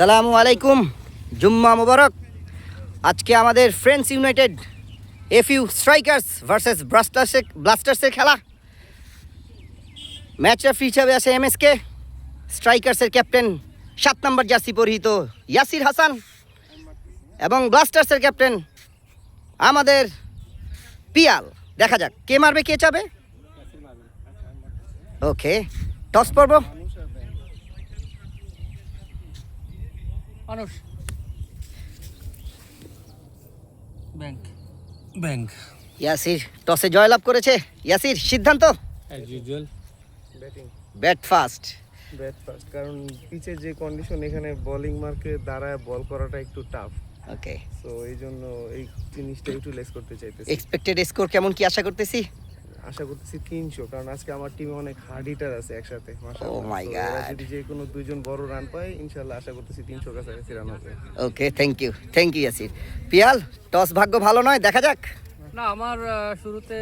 সালামু আলাইকুম, জুম্মা মুবারক। আজকে আমাদের ফ্রেন্ডস ইউনাইটেড এফইউ স্ট্রাইকার্স ভার্সেস ব্লাস্টার্সের খেলা। ম্যাচ রেফারি হিসাবে আছে এমএসকে, স্ট্রাইকার্সের ক্যাপ্টেন 7 নম্বর জার্সি পরিহিত ইয়াসির হাসান এবং ব্লাস্টার্সের ক্যাপ্টেন আমাদের পিয়াল। দেখা যাক কে মারবে কে চাবে। ওকে, টস পড়ব। মানুষ ব্যাংক ইয়াসির টসে জয়লাভ করেছে। ইয়াসির সিদ্ধান্ত অ্যাজ ইউজুয়াল ব্যাট ফার্স্ট। কারণ পিচের যে কন্ডিশন, এখানে বোলিং মার্কে দাঁড়ায় বল করাটা একটু টাফ। ওকে, সো এই জন্য এই জিনিসটা একটু লেস করতে চাইতেছি। এক্সপেক্টেড স্কোর কেমন কি আশা করতেছি? আশা করতেছি 300, কারণ আজকে আমার টিমে অনেক হার্ড হিটার আছে একসাথে। Oh my God! যদি যে কোনো দুইজন বড় রান পায়, ইনশাআল্লাহ আশা করতেছি 300 কাছাকাছি রান হবে। Okay, thank you Yasir. Piyal, toss ভাগ্য ভালো নয়, দেখা যাক। না, আমার শুরুতে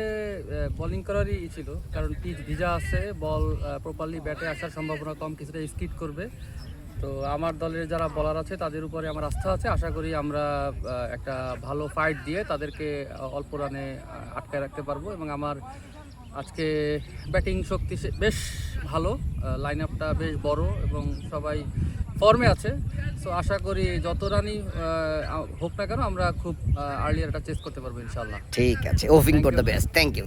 বোলিং করারই ছিল, কারণ পিচ ভিজা আছে, বল প্রপারলি ব্যাটে আসার সম্ভাবনা কম, কিছুটা স্কিড করবে। তো আমার দলের যারা বলার আছে তাদের উপরে আমার আস্থা আছে। আশা করি আমরা একটা ভালো ফাইট দিয়ে তাদেরকে অল্প রানে আটকায় রাখতে পারবো। এবং আমার আজকে ব্যাটিং শক্তি বেশ ভালো, লাইন আপটা বেশ বড় এবং সবাই ফর্মে আছে। সো আশা করি যত রানই হোক না কেন আমরা খুব আর্লিয়ার এটা চেস করতে পারবো ইনশাল্লাহ। ঠিক আছে, hoping for the best. Thank you.